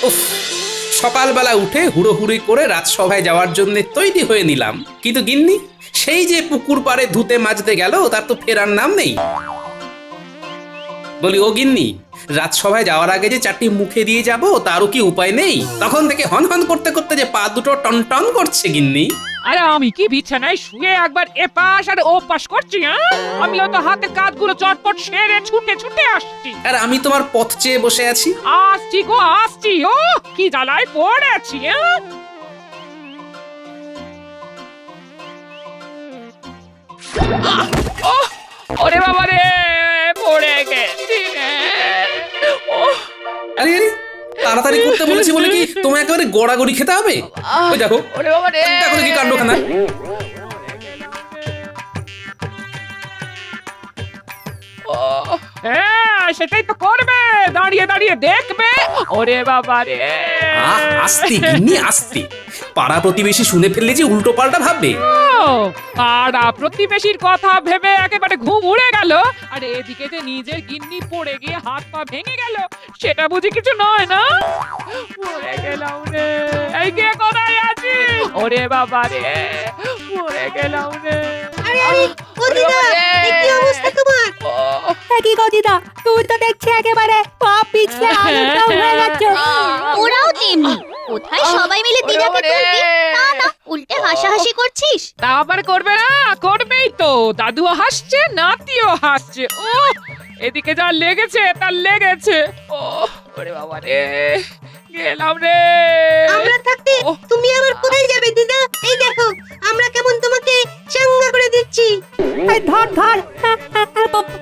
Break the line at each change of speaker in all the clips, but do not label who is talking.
উফ, সকালবেলা উঠে হুড়োহুড়ি করে রাজসভায় যাওয়ার জন্য তৈরি হয়ে নিলাম, কিন্তু গিন্নি সেই যে পুকুর পাড়ে ধুতে মাজতে গেল তার তো ফেরার নাম নেই। বলি, ও গিন্নি, রাজসভায় যাওয়ার আগে যে চারটি মুখে দিয়ে যাব তারও কি উপায় নেই? তখন থেকে হন হন করতে করতে যে পা দুটো টন টন করছে গিন্নি।
আরে আমি কি বিছানায় শুয়ে একবার এপাশ আর ওপাশ করছি? আমিও তো হাতের কাজগুলো চটপট সেরে ছুটে ছুটে আসছি।
আর আমি তোমার পথ চেয়ে বসে আছি।
আসছি গো আসছি, ও কি জ্বালায় পড়েছি। ওরে বাবা রে, পড়ে গেছি রে।
আরে আরে, তাড়াতাড়ি করতে বলেছি বলে কি তোমায় একেবারে গড়াগড়ি খেতে হবে? ওই দেখো,
ওরে বাবা রে,
দেখো দেখি কাণ্ডখানা।
হ্যাঁ সেটাই তো করবে, দাঁড়িয়ে দাঁড়িয়ে দেখবে। ওরে বাবা রে,
আস্তে গিন্নি আস্তে, পাড়া প্রতিবেশী শুনে ফেললে যে উল্টো পাল্টা ভাববে।
পাড়া প্রতিবেশীর কথা ভেবে একেবারে ঘুম উড়ে গেল, আর এদিকে যে নিজের গিন্নি পড়ে গিয়ে হাত পা ভেঙে গেল, সেটা বুঝি কিছু নয় না? পড়ে গেলাম রে, এই কে কোথায় আছি? ওরে বাবা রে, পড়ে গেলাম রে।
আরে আরে, ও দিদা, এ কি অবস্থা তোমার?
কি গো দিদা, তুই তো দেখছি একেবারে পা পিছলে আলুটা হয়ে যাচ্ছে।
ওরাও তেমনি, কোথায় সবাই মিলে দিদাকে তুলবি, তা না উল্টে হাসাহাসি করছিস।
তা আবার করবে না? করবেই তো, দাদুও হাসছে, নাতিও হাসছে। ও এদিকে যা লেগেছে তার লেগেছে। ও ওরে বাবা রে, গেলাম রে।
আমরা থাকতে তুমি আবার কোথায় যাবে দিদা? এই দেখো, আমরা কেমন তোমাকে চাঙ্গা করে দিচ্ছি।
এই ধর ধর,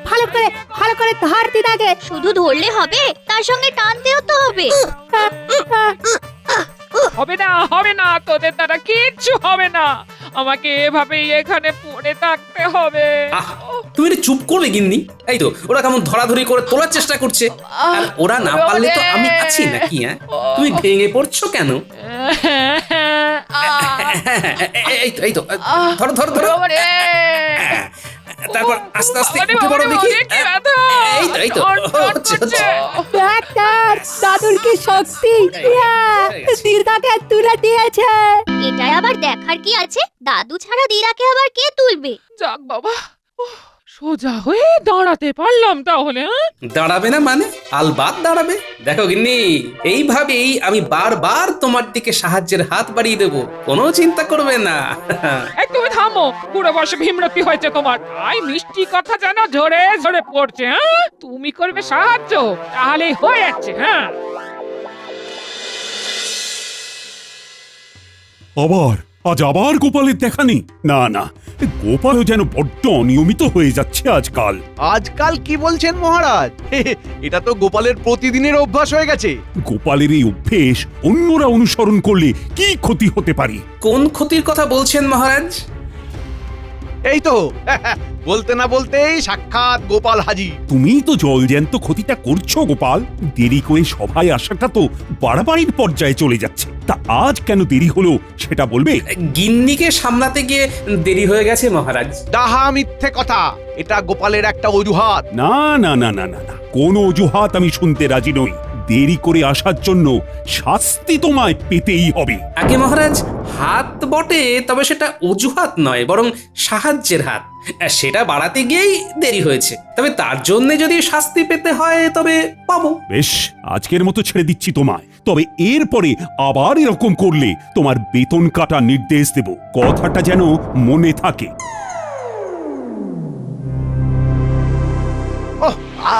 ভালো করে ধর দিদাকে।
শুধু ধরলে হবে, তার সঙ্গে টানতেও তো হবে।
হবে না, হবে না, তোদের দ্বারা কিচ্ছু হবে না। আমাকে এভাবেই এখানে পড়ে থাকতে হবে।
তুমি একটু চুপ করবে গিন্নি? এই তো ওরা কেমন ধরাধরি করে তোলার চেষ্টা করছে, আর ওরা না পারলে তো আমি আছি নাকি? তুমি ভেঙে পড়ছো কেন? এই তো ধরো ধরো ধরো, তারপর আস্তে আস্তে উঠে পড়ো দেখি। এই তো হচ্ছে।
ডাক্তার, দাদুর কি শক্তি, দিদাকে তুলে দিয়েছে।
এটাই আবার দেখার কি আছে? দাদু ছাড়া দিদাকে আবার কে তুলবে?
যাক বাবা, সোজা হয়ে দাঁড়াতে পারলাম তাহলে।
দাঁড়াবে না মানে? আলবাত দাঁড়াবে। দেখো গিন্নি, এইভাবেই আমি বারবার তোমার দিকে সাহায্যের হাত বাড়িয়ে দেবো, কোনো চিন্তা করবে না।
এই তুমি থামো, বুড়ো বয়সে ভীমরতি হয়েছে তোমার, তাই মিষ্টি কথা যেন ঝরে ঝরে পড়ছে। তুমি করবে সাহায্য, তাহলেই হয়ে যাচ্ছে।
আজ আবার গোপালের দেখা নেই। না না, গোপালও যেন বড্ড অনিয়মিত হয়ে যাচ্ছে আজকাল।
আজকাল কি বলছেন মহারাজ? এটা তো গোপালের প্রতিদিনের অভ্যাস হয়ে গেছে।
গোপালের এই অভ্যেস অন্যরা অনুসরণ করলে কি ক্ষতি হতে পারে?
কোন ক্ষতির কথা বলছেন মহারাজ?
এই তো বলতে না বলতেই সাক্ষাৎ গোপাল হাজির।
তুমি তো জলজ্যান্ত ক্ষতিটা করছো গোপাল। দেরি করে সভায় আসাটা তো বাড়াবাড়ির পর্যায়ে চলে যাচ্ছে। তা আজ কেন দেরি হলো সেটা বলবে?
গিন্নিকে সামলাতে গিয়ে দেরি হয়ে গেছে মহারাজ।
ডাহা মিথ্যে কথা, এটা গোপালের একটা অজুহাত।
না না না না না না, কোনো অজুহাত আমি শুনতে রাজি নই। দেরি করে আসার জন্য শাস্তি তোমায় পেতেই হবে।
আগে মহারাজ, হাত বটে, তবে সেটা অজুহাত নয়, বরং সাহায্যের হাত। সেটা বাড়াতে গিয়েই দেরি হয়েছে, তবে তার জন্য যদি শাস্তি পেতে হয় তবে পাবো।
বেশ, আজকের মতো ছেড়ে দিচ্ছি তোমায়। তবে এরপরে আবার এরকম করলে তোমার বেতন কাটার নির্দেশ দেব, কথাটা যেন মনে থাকে।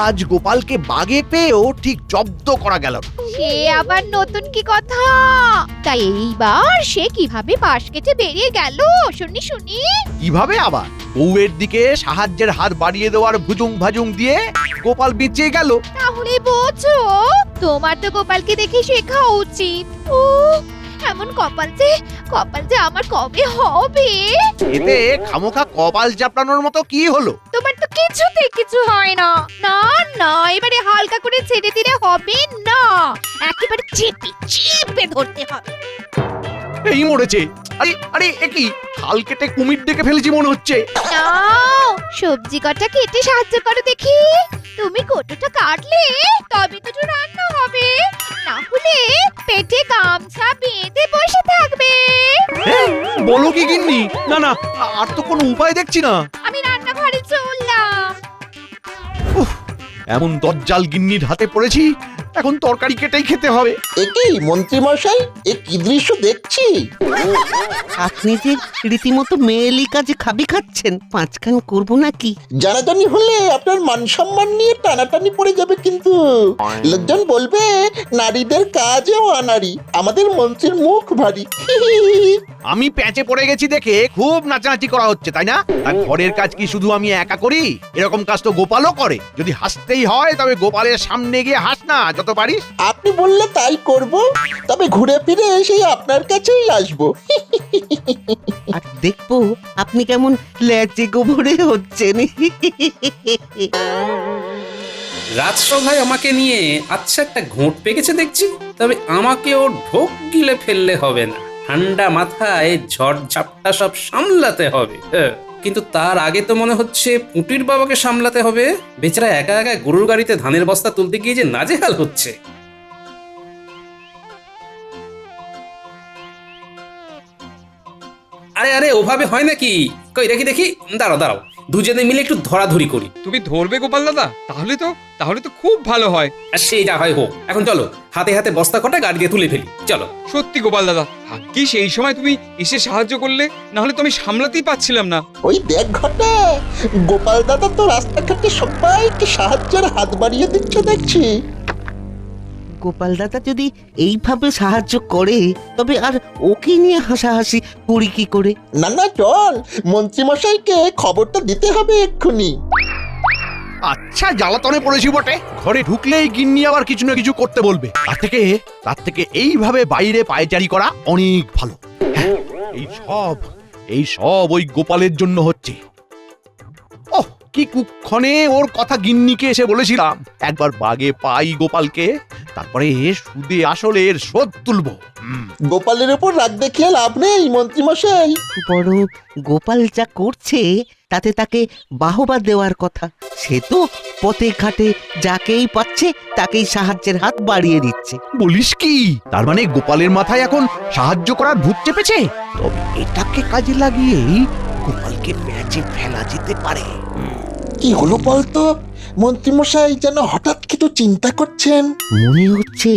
আজ গোপালকে বাগে পেয়েও ঠিক জব্দ করা গেল।
সে আবার নতুন কি কথা? তাই এইবার সে কিভাবে পাশ কেটে বেরিয়ে গেল শুনি শুনি।
কিভাবে আবার? বউয়ের দিকে সাহায্যের হাত বাড়িয়ে দেওয়ার ভুজুং ভাজুং দিয়ে গোপাল বেঁচে গেল।
তাহলে বোঝো, তোমার তো গোপালকে দেখে শেখা উচিত। ও এমন কপাল যে আমার কবে হবে?
এতে খামোখা কপাল চাপড়ানোর মতো কি হলো?
তোমার তো কিছুতে কিছু হয় না। না না, এবারে হালকা করে ছেড়ে দিলে হবে না, একেবারে চেপে ধরতে হবে।
এই মরেছে। আরে আরে, একই হাল কেটে কুমির ডেকে ফেলেছি মনে হচ্ছে।
নাও, সবজি কটা কেটে সাহায্য করো দেখি। তুমি কতটা কাটলে তবে তো
না না, আর তো কোনো উপায় দেখছি না।
আমি রান্নাঘরে চললাম।
এমন দজ্জাল গিন্নির হাতে পড়েছি, এখন তরকারি কেটেই খেতে হবে।
একই মন্ত্রী মশাই, এ কি দৃশ্য দেখছি?
আপনি যে রীতিমতো মেয়েলি কাজে খাবি খাচ্ছেন, পাঁচখান করবো নাকি?
জানাজানি হলে আপনার মান সম্মান নিয়ে টানাটানি পড়ে যাবে কিন্তু। লোকজন বলবে নারীদের কাজেও আনারি, আমাদের মন্ত্রীর মুখ ভারী।
আমি প্যাঁচে পড়ে গেছি দেখে খুব নাচানাচি করা হচ্ছে, তাই না? আর ঘরের কাজ কি শুধু আমি একা করি? এরকম কাজ তো গোপালও করে। যদি হাসতেই হয় তবে গোপালের সামনে গিয়ে হাস না যত পারিস।
আপনি বললে তাই করব, তবে ঘুরে ফিরে সেই আপনার কাছেই আসবো।
আর দেখবো আপনি কেমন ল্যাচে গোবরে হচ্ছেন।
রাজসভায় আমাকে নিয়ে আচ্ছা একটা ঘোঁট পেকেছে দেখছি, তবে আমাকেও ঢোক গিলে ফেললে হবে না। ঠান্ডা মাথায় ঝড় ঝাপটা সব সামলাতে হবে। কিন্তু তার আগে তো মনে হচ্ছে পুটির বাবাকে সামলাতে হবে। বেচারা একা একা গরুর গাড়িতে ধানের বস্তা তুলতে গিয়ে যে নাজেহাল হচ্ছে। আরে আরে, ওভাবে হয় নাকি? কই দেখি দেখি, দাঁড়াও দাঁড়াও, দুজনে মিলে একটু ধরাধরি করি।
তুমি ধরবে গোপাল দাদা? তাহলে তো খুব ভালো হয়।
আর সেই যা হয় হোক, এখন চলো হাতে হাতে বস্তা কটা গাড়ি দিয়ে তুলে ফেলি, চলো।
সত্যি গোপাল দাদা, ভাগ্যিস এই সময় তুমি এসে সাহায্য করলে, না হলে তো আমি সামলাতেই পারছিলাম না।
ওই দেখ ঘটা, গোপাল দাদা তো রাস্তাঘাটে সবাইকে সাহায্যের হাত বাড়িয়ে দিচ্ছে দেখছি।
গোপাল দাদা যদি এইভাবে সাহায্য করে, তবে আর ওকে নিয়ে হাসাহাসি করি কি করে?
না না, চল মন্ত্রী মশাইকে খবরটা দিতে হবে এক্ষুনি।
আচ্ছা, জ্বালাতনে পড়েছি বটে। ঘরে ঢুকলেই গিন্নি আবার কিছু না কিছু করতে বলবে। তার থেকে এইভাবে বাইরে পায়চারি করা অনেক ভালো। হ্যাঁ, এই সব ওই গোপালের জন্য হচ্ছে। ওহ, কি কুক্ষণে ওর কথা গিন্নিকে এসে বলেছিলাম। একবার বাগে পাই গোপালকে, তারপরে সুদে আসলে এর শোধ তুলবো।
গোপালের উপর রাগ দেখিয়ে লাভ নেই মন্ত্রী মশাই।
বরং গোপাল যা করছে তাতে তাকে বাহবা দেওয়ার কথা। সে তো পথে ঘাটে যাকেই পাচ্ছে তাকেই সাহায্যের হাত বাড়িয়ে দিচ্ছে।
বলিস কি? তার মানে গোপালের মাথায় এখন সাহায্য করার ভূত চেপেছে? তবে এটাকে কাজে লাগিয়েই গোপালকে প্যাচে ফেলা যেতে পারে।
কি হলো বলতো? মন্ত্রী মশাই যেন হঠাৎ কিছু চিন্তা করছেন।
মনে হচ্ছে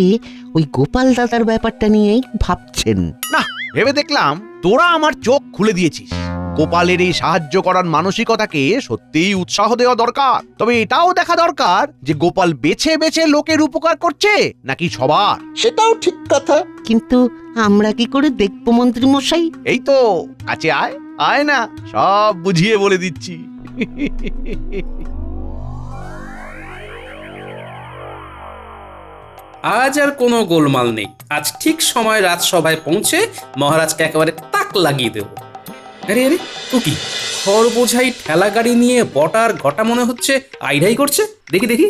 ওই গোপাল দাদার ব্যাপারটা নিয়েই ভাবছেন।
না, ভেবে দেখলাম তোরা আমার চোখ খুলে দিয়েছিস। গোপালের এই সাহায্য করার মানসিকতাকে সত্যিই উৎসাহ দেওয়া দরকার। তবে এটাও দেখা দরকার যে গোপাল বেছে বেছে লোকের উপকার করছে নাকি সবার।
সেটাও ঠিক কথা।
কিন্তু আমরা কি করে দেখবো মন্ত্রী মশাই?
এই তো কাছে আয়, আয় না, সব বুঝিয়ে বলে দিচ্ছি।
আজ আর কোনো গোলমাল নেই। আজ ঠিক সময় রাজসভায় পৌঁছে মহারাজকে একেবারে তাক লাগিয়ে দেব। আরে আরে, ও কি খড় বোঝাই ঠেলা গাড়ি নিয়ে বটার ঘটা মনে হচ্ছে আইডাই করছে। দেখি দেখি।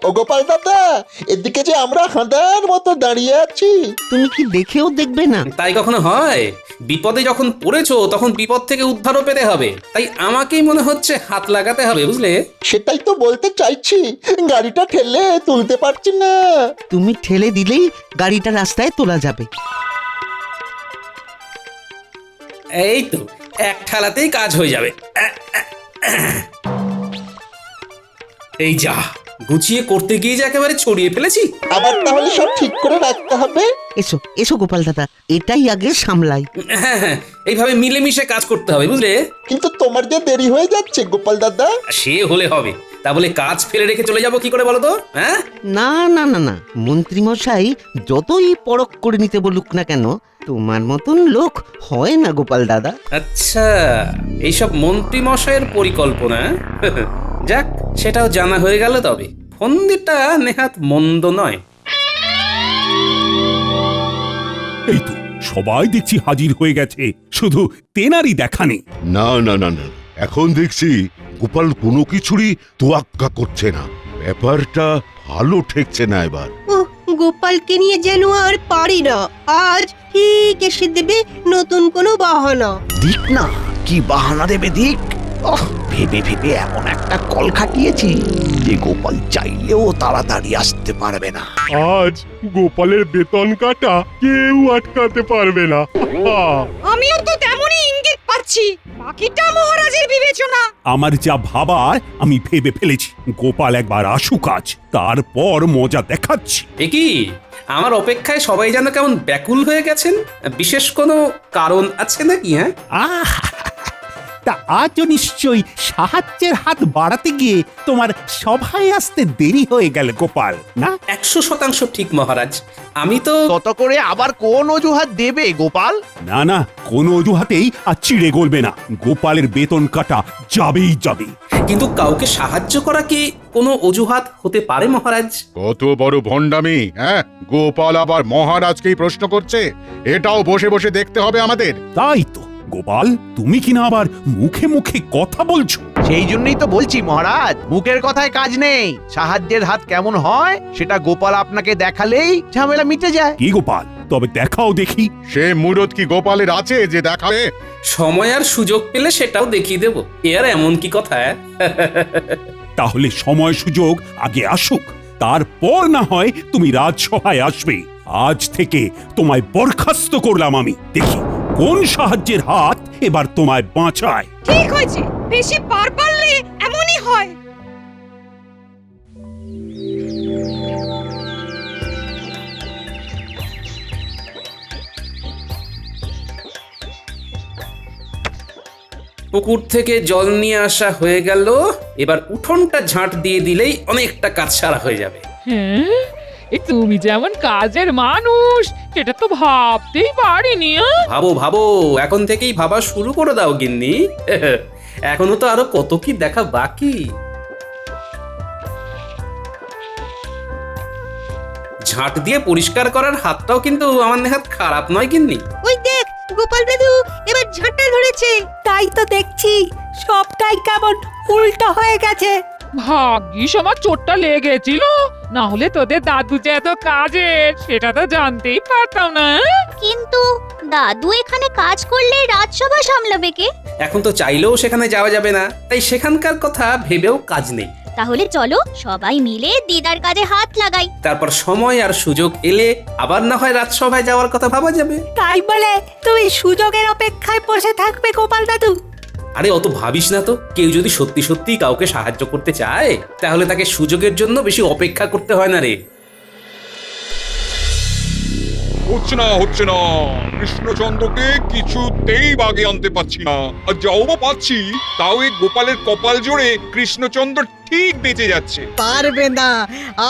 ও গোপাল দাদা, এদিকে যে আমরা হাঁদার মতো দাঁড়িয়ে আছি।
তুমি কি দেখেও দেখবে না?
তাই কখনো হয়? বিপদে যখন পড়েছো তখন বিপদ থেকে উদ্ধারও পেতে হবে। তাই আমাকেই মনে হচ্ছে হাত লাগাতে হবে, বুঝলে?
সেটাই তো বলতে চাইছি, গাড়িটা ঠেলে তুলতে পারছি না।
তুমি ঠেলে দিলেই গাড়িটা রাস্তায় তোলা যাবে।
এই তো, এক ঠেলাতেই কাজ হয়ে যাবে। এই যা, গুছিয়ে করতে গিয়ে যে একেবারে ছড়িয়ে ফেলেছি।
আবার তাহলে সব ঠিক করে রাখতে হবে।
এসো এসো গোপাল দাদা, এটাই আগে সামলাই।
হ্যাঁ হ্যাঁ, এইভাবে মিলেমিশে কাজ করতে হবে, বুঝলে?
কিন্তু তোমার যে দেরি হয়ে যাচ্ছে গোপাল দাদা।
সে হলে হবে, তা বলে কাজ ফেলে রেখে চলে যাবো কি করে বলো তো? হ্যাঁ,
না না না না, মন্ত্রী মশাই যতই পরখ করে নিতে বলুক না কেন, তোমার মতন লোক হয় না গোপাল দাদা।
আচ্ছা, এইসব মন্ত্রী মশাইয়ের পরিকল্পনা। যাক, সেটাও জানা হয়ে গেল। তবে ফন্দিটা নেহাত মন্দ নয়।
এই তো সবাই দেখছি হাজির হয়ে গেছে, শুধু তেনারই দেখা নেই।
না না না না, এখন দেখছি গোপাল কোনো কিছুরই তোয়াক্কা করছে না। ব্যাপারটা ভালো ঠেকছে না এবার।
ও গোপালকে নিয়ে যেন আর পারি না। আজ ঠিক এসে দেবে নতুন কোনো বাহানা।
দিক না, কি বাহানা দেবে দিক। ভেবে ভেবে এমন একটা কল খাটিয়েছি যে গোপাল চাইলেও তাড়াতাড়ি আসতে পারবে না।
আজ গোপালের বেতন কাটা কেউ আটকাতে পারবে না।
আমিও তো তেমনই ইঙ্গিত পাচ্ছি, বাকিটা মহারাজের বিবেচনা।
আমার যা ভাবার আমি ভেবে ফেলেছি। গোপাল একবার আসুক আজ, তারপর মজা দেখাচ্ছি।
এ কি আমার অপেক্ষায় সবাই যেন কেমন ব্যাকুল হয়ে গেছেন, বিশেষ কোনো কারণ আছে নাকি? হ্যাঁ,
আহ তা আজও নিশ্চয়ই সাহায্যের হাত বাড়াতে গিয়ে তোমার সভায় আসতে দেরি হয়ে গেল গোপাল, না?
100% ঠিক মহারাজ। আমি তো
তত করে আবার কোন অজুহাত দেবে গোপাল?
না না, কোনো অজুহাতেই আর চিড়ে গলবে না। গোপালের বেতন কাটা যাবেই যাবে।
কিন্তু কাউকে সাহায্য করা কি কোনো অজুহাত হতে পারে মহারাজ?
কত বড় ভণ্ডামি! হ্যাঁ, গোপাল আবার মহারাজকেই প্রশ্ন করছে। এটাও বসে বসে দেখতে হবে আমাদের।
তাই তো গোপাল, তুমি কিনা আবার মুখে মুখে কথা বলছো।
সেই জন্যই তো বলছি মহারাজ, মুখের কথায় কাজ নেই। সাহায্যের হাত কেমন হয় সেটা গোপাল আপনাকে দেখালেই ঝামেলা মিটে যায়।
কি গোপাল, তবে দেখাও দেখি।
সে মুরত কি গোপালের আছে যে দেখাবে?
সময় আর সুযোগ পেলে সেটাও দেখিয়ে দেব। এ আর এমন কি কথা?
তাহলে সময় সুযোগ আগে আসুক, তারপর না হয় তুমি রাজসভায় আসবে। আজ থেকে তোমায় বরখাস্ত করলাম আমি। দেখি কোন সাহায্যের হাত এবার তোমায় বাঁচায়।
ঠিক হয়েছে, বেশি পার পারলে এমনই হয়।
পুকুর থেকে জল নিয়ে আসা হয়ে গেল। এবার উঠোনটা ঝাঁট দিয়ে দিলেই অনেকটা কাজ সারা হয়ে যাবে।
হ্যাঁ, এই তুমি যেমন কাজের মানুষ সেটা তো ভাবতেই পারিনি।
ভাবো ভাবো, এখন থেকেই ভাবা শুরু করে দাও গিন্নি। এখনো তো আরো কত কি দেখা বাকি। ঝাঁট দিয়ে পরিষ্কার করার হাতটাও কিন্তু আমার নেহাত খারাপ নয় গিন্নি।
ওই দেখ গোপাল দাদু এবার ঝাঁটা ধরেছে।
তাই তো দেখছি, সবটাই কেমন উল্টো হয়ে গেছে।
ভাগ্যিস আমার চোটটা লেগেছিল, না হলে তোদের দাদু যে এত কাজের সেটা তো জানতেই পারতাম না।
কিন্তু দাদু এখানে কাজ করলে রাজসভা সামলাবে কে?
এখন তো চাইলেও সেখানে যাওয়া যাবে না, তাই সেখানকার কথা ভেবেও কাজ নেই।
তাহলে চলো সবাই মিলে দিদার কাজে হাত লাগাই।
তারপর সময় আর সুযোগ এলে আবার না হয় রাজসভায় যাওয়ার কথা ভাবা যাবে।
তাই বলে তুমি সুযোগের অপেক্ষায় বসে থাকবে গোপাল দাদু?
আরে অত ভাবিস না তো। কেউ যদি সত্যি সত্যি কাউকে সাহায্য করতে চায় তাহলে তাকে সুযোগের জন্য বেশি অপেক্ষা করতে হয় না রে।
হচ্ছে না কৃষ্ণচন্দ্রকে কিছুতেই বাগে আনতে পারছি না। আর যাও বা পাচ্ছি, তাও এই গোপালের কপাল জোরে কৃষ্ণচন্দ্র ঠিক বেঁচে যাচ্ছে।
পারবে না,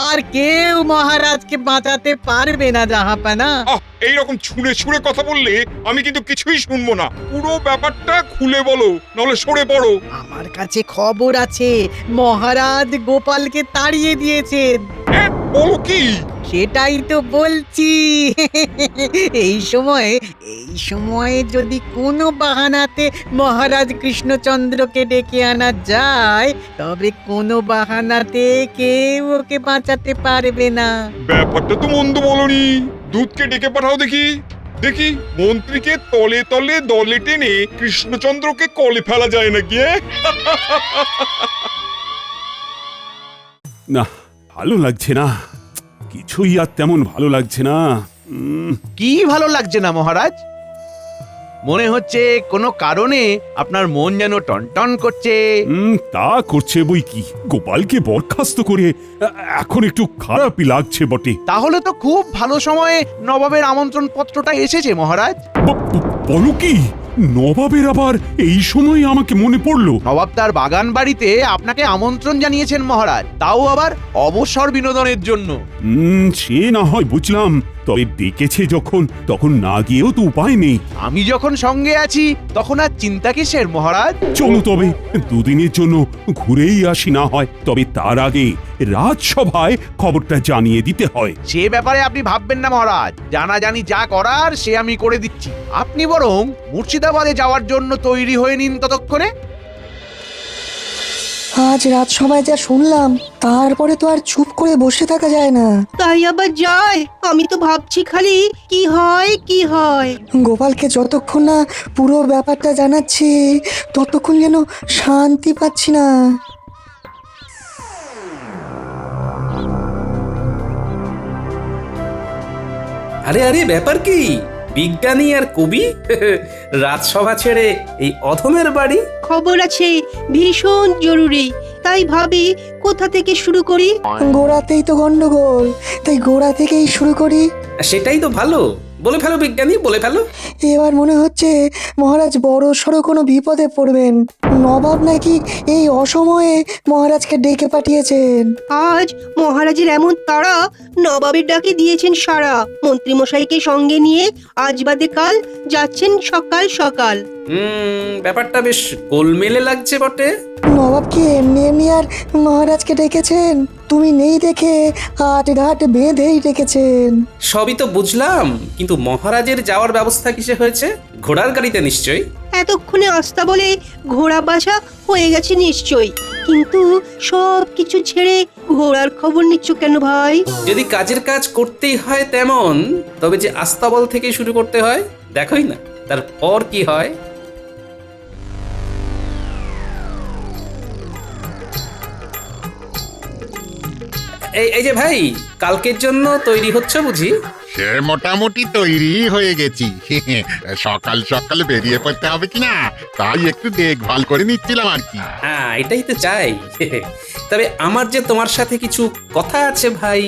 আর কেউ মহারাজকে বাঁচাতে পারবে না জাহাপানা।
এইরকম ছুঁড়ে ছুঁড়ে কথা বললে আমি কিন্তু কিছুই শুনবো না। পুরো ব্যাপারটা খুলে বলো, নাহলে সরে পড়ো।
আমার কাছে খবর আছে, মহারাজ গোপালকে তাড়িয়ে দিয়েছেন।
বলো কি?
সেটাই তো বলছি। এই সময়ে যদি কোনো বাহানাতে মহারাজ কৃষ্ণচন্দ্রকে ডেকে আনা যায়, তবে কোনো বাহানাতে কেউ ওকে বাঁচাতে পারবে না।
ব্যাপারটা তো মন্দ বলনি। দুধকে ডেকে পাঠাও দেখি। দেখি মন্ত্রীকে তলে তলে দলে টেনে কৃষ্ণচন্দ্রকে কলে ফেলা যায় নাকি?
না, ভালো লাগছে না, কিছুই আর তেমন ভালো লাগছে না।
কি ভালো লাগছে না মহারাজ? মনে হচ্ছে কোনো কারণে আপনার মন যেন টনটন করছে।
তা করছে বই কি, গোপালকে বরখাস্ত করে এখন একটু খারাপই লাগছে বটে।
তাহলে তো খুব ভালো সময়ে নবাবের আমন্ত্রণ পত্রটা এসেছে মহারাজ।
বলো কি, নবাবের আবার এই সময় আমাকে মনে পড়লো?
নবাব তার বাগান বাড়িতে আপনাকে আমন্ত্রণ জানিয়েছেন মহারাজ, তাও আবার অবসর বিনোদনের জন্য।
সে না হয় বুঝলাম, তবে ডেকেছে যখন তখন না গিয়েও তো উপায় নেই।
আমি যখন সঙ্গে আছি তখন আর চিন্তা কিসের মহারাজ?
চলো তবে দুদিনের জন্য ঘুরেই আসি না হয়। তবে তার আগে রাজসভায় খবরটা জানিয়ে দিতে হয়।
সে ব্যাপারে আপনি ভাববেন না মহারাজ, জানাজানি যা করার সে আমি করে দিচ্ছি। আপনি বরং মুর্শিদাবাদে যাওয়ার জন্য তৈরি হয়ে নিন ততক্ষণে।
আজ রাজসভায় যা শুনলাম তারপরে তো আর চুপ করে বসে থাকা যায় না।
তাই আবার যায়? আমি তো ভাবছি খালি কি হয় কি হয়।
গোপালকে যতক্ষণ না পুরো ব্যাপারটা জানাচ্ছি ততক্ষণ যেন শান্তি পাচ্ছি না।
আরে আরে ব্যাপার কি? বিজ্ঞানী আর কবি রাজসভা ছেড়ে এই অধমের বাড়ি?
খবর আছে ভীষণ জরুরি, তাই ভাবি কোথা থেকে শুরু করি।
গোড়াতেই তো গন্ডগোল, তাই গোড়া থেকেই শুরু করি।
সেটাই তো ভালো, বলে ফেলো বিজ্ঞানী, বলে ফেলো।
এবার মনে হচ্ছে মহারাজ বড় সড়ো কোনো বিপদে পড়বেন। নবাব নাকি এই অসময়ে মহারাজকে ডেকে পাঠিয়েছেন।
আজ মহারাজের এমন তাড়া, নবাবের ডাকে দিয়েছেন সাড়া। মন্ত্রীমশাইকে সঙ্গে নিয়ে আজ বাদে কাল যাচ্ছেন সকাল সকাল।
ব্যাপারটা বেশ গোলমেলে লাগছে বটে।
নবাব কি এমনি এমনি আর মহারাজকে ডেকেছেন? তুমি নেই দেখে আট ঘাট বেঁধেই ডেকেছেন।
সবই তো বুঝলাম, কিন্তু মহারাজের যাওয়ার ব্যবস্থা কিসে হয়েছে? ঘোড়ার গাড়িতে নিশ্চয়ই।
এতক্ষণে আস্তা বলে ঘোড়া বাসা হয়ে গেছে নিশ্চয়ই, কিন্তু সব কিছু ছেড়ে ঘোড়ার খবর নিচ্ছ কেন ভাই?
যদি কাজের কাজ করতেই হয় তেমন, তবে যে আস্তাবল থেকে শুরু করতে হয়, দেখোই না তারপর কি হয়। এই যে ভাই, কালকের জন্য তৈরি হচ্ছে বুঝি?
সে মোটামুটি তৈরি হয়ে গেছি। সকাল সকাল বেরিয়ে পড়তে হবে কিনা তাই একটু দেখভাল করে নিচ্ছিলাম আর কি।
হ্যাঁ, এটাই তো চাই। তবে আমার যে তোমার সাথে কিছু কথা আছে ভাই।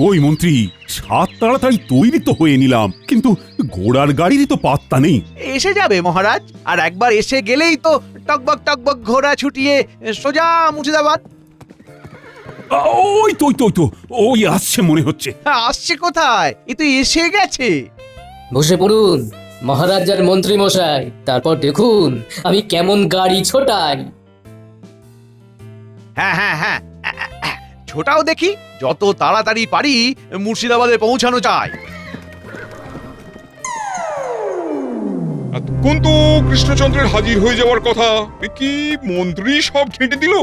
কই মন্ত্রী, সাত তাড়াতাড়ি তৈরি তো হয়ে নিলাম, কিন্তু ঘোড়ার গাড়িরই তো পাত্তা নেই।
এসে যাবে মহারাজ, আর একবার এসে গেলেই তো টকবক টকবক ঘোড়া ছুটিয়ে সোজা মুর্শিদাবাদ।
ওই তো ওই তো ওই তো ওই আসছে মনে হচ্ছে।
আসছে কোথায়? এ তো এসে গেছে।
বসে পড়ুন মহারাজ আর মন্ত্রী মশাই, তারপর দেখুন আমি কেমন গাড়ি ছোটাই।
হ্যাঁ হ্যাঁ হ্যাঁ, ছোটাও দেখি, যত তাড়াতাড়ি পারি মুর্শিদাবাদে পৌঁছানো চাই।
কোন তো কৃষ্ণচন্দ্রের হাজির হয়ে যাওয়ার কথা, কি মন্ত্রী সব ঘেঁটে দিল।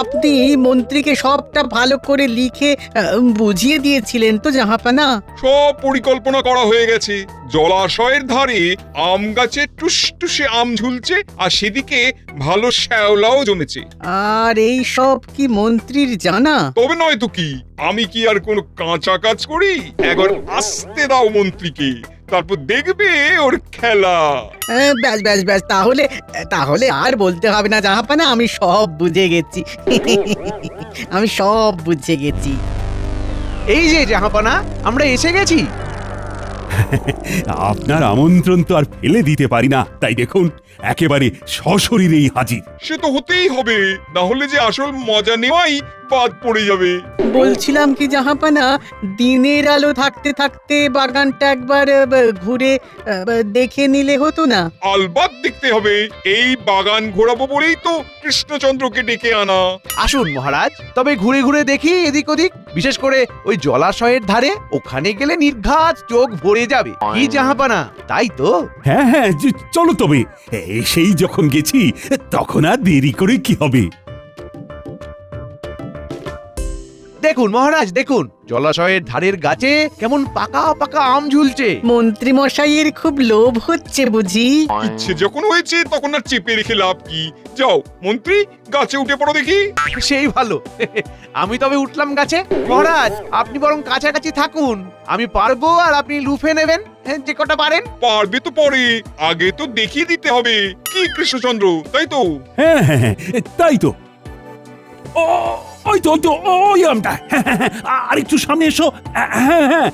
আপনি মন্ত্রীকে সবটা ভালো করে লিখে বুঝিয়ে দিয়েছিলেন তো জাহাপানা?
সব পরিকল্পনা করা হয়ে গেছে। জলাশয়ের ধারে আম গাছে টুসটুসে আম ঝুলছে, আর সেদিকে ভালো শ্যাওলাও জমেছে।
আর এই সব কি মন্ত্রীর জানা?
তবে নয় তো কি, আমি কি আর কোনো কাঁচা কাজ করি? একবার আসতে দাও মন্ত্রীকে, তারপর দেখবে ওর খেলা।
ব্যাস ব্যাস ব্যাস, তাহলে তাহলে আর বলতে হবে না জাহাপানা, আমি সব বুঝে গেছি। আমি সব বুঝে গেছি।
এই যে জাহাপানা, আমরা এসে গেছি।
আপনার আমন্ত্রণ তো আর ফেলে দিতে পারি না, তাই দেখুন একেবারে সশরীরেই হাজির।
সে তো হতেই হবে, না হলে যে আসল মজা নেওয়াই বাদ পড়ে যাবে।
বলছিলাম কি জাহাপানা, দিনের আলো থাকতে থাকতে বাগানটা একবার ঘুরে দেখে নিলে হতো না?
আলবাত দেখতে হবে, এই বাগান ঘোরাবো বলেই তো কৃষ্ণচন্দ্রকে ডেকে আনা।
আসুন মহারাজ, তবে ঘুরে ঘুরে দেখি এদিক ওদিক, বিশেষ করে ওই জলাশয়ের ধারে। ওখানে গেলে নির্ঘাত চোখ ভরে যাবে। কি জাহাপানা, তাই তো?
হ্যাঁ হ্যাঁ, চলো তবে। সেই যখন গেছি তখন আর দেরি করে কি হবে।
দেখুন মহারাজ, দেখুন জলাশয়ের ধারের গাছে কেমন পাকা পাকা আম ঝুলছে।
মন্ত্রী মশাইয়ের খুব লোভ হচ্ছে বুঝি?
ইচ্ছে যখন হয়েছে তখন আর চেপে রেখে লাভ কি? যাও মন্ত্রী, গাছে উঠে পড়ো দেখি।
সেই ভালো। আমি তবে উঠলাম গাছে। মহারাজ, আপনি বরং কাছাকাছি থাকুন, আমি পারবো আর আপনি লুফে নেবেন যে কটা পারেন।
পারবে তো পরে, আগে তো দেখিয়ে দিতে হবে কি কৃষ্ণচন্দ্র, তাই তো?
হ্যাঁ হ্যাঁ হ্যাঁ, তাই তো। ওই তো ওই তো ওই আমটা। আর একটু সামনে এসো। হ্যাঁ হ্যাঁ,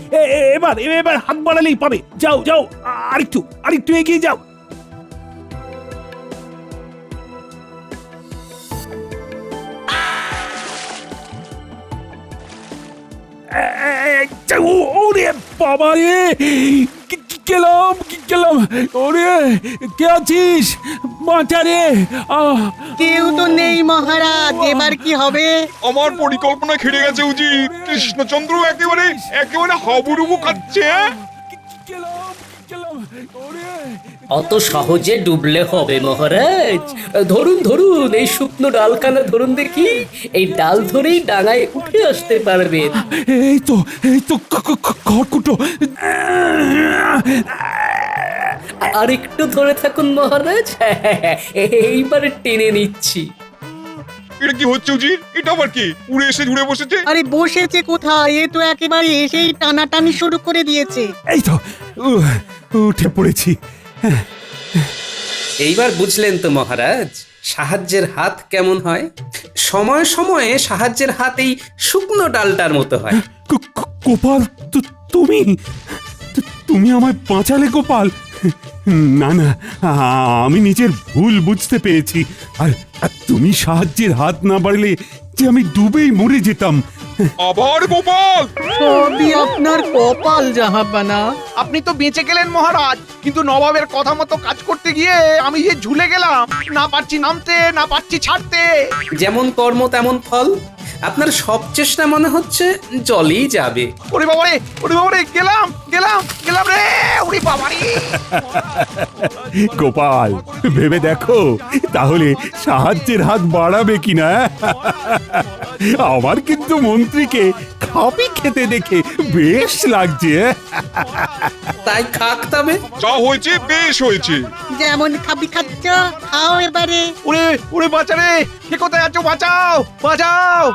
এবার এবার হাত বাড়ালেই পাবে। যাও যাও, আরেকটু এগিয়ে যাও। ওরে বাবা রে, গেলাম। ওরে, কে আছিস? বাঁচা রে।
কেউ তো নেই মহারাজ, এবার কি হবে?
আমার পরিকল্পনা খেড়ে গেছে উজির। কৃষ্ণচন্দ্র একেবারে হাবুডুবু খাচ্ছে।
গেলাম।
অত সহজে ডুবলে হবে মহারাজ। ধরুন ধরুন, এই শুকনো ডালখানা ধরুন দেখি, এই ডাল ধরেই ডাঙায় উঠে আসতে পারবেন।
এই তো খড়কুটো।
আর একটু ধরে থাকুন মহারাজ, এইবার টেনে নিচ্ছি।
এটা কি হচ্ছে উজির? এটা আবার কি উড়ে এসে জুড়ে বসেছে?
আরে বসেছে কোথায়, এ তো একেবারে এসেই টানাটানি শুরু করে দিয়েছে।
এই তো উঠে পড়েছি।
এইবার বুঝলেন তো মহারাজ, সাহায্যের হাত কেমন হয়? সময়ে সময়ে সাহায্যের হাত এই শুকনো ডালটার মতো হয়।
গোপাল, তুমি আমায় বাঁচালে গোপাল। না না, আমি নিজের ভুল বুঝতে পেরেছি। আর তুমি সাহায্যের হাত না বাড়লে যে আমি ডুবেই মরে যেতাম।
আবার গোপাল!
সবই আপনার কপাল জাহাপানা।
আপনি তো বেঁচে গেলেন মহারাজ, কিন্তু নবাবের কথা মতো কাজ করতে গিয়ে আমি যে ঝুলে গেলাম, না পারছি নামতে, না পারছি ছাড়তে।
যেমন কর্ম তেমন ফল। আপনার সব চেষ্টা মনে হচ্ছে জলেই যাবে।
ওরে বাবারে, ওরে বাবারে, গেলাম গেলাম গেলাম রে, ওরে বাবারে।
গোপাল, ভেবে দেখো তাহলে সাহায্যের হাত বাড়াবে কিনা। আমার কিন্তু মন্ত্রীকে খাপি খেতে দেখে বেশ লাগছে।
তাই খাক তবে।
যা হয়েছে বেশ হয়েছে।
যেমন খাবি খাচ্ছ, খাও এবারে।
ওরে ওরে বাঁচা রে, কে কোথায় আছো? বাঁচাও বাঁচাও।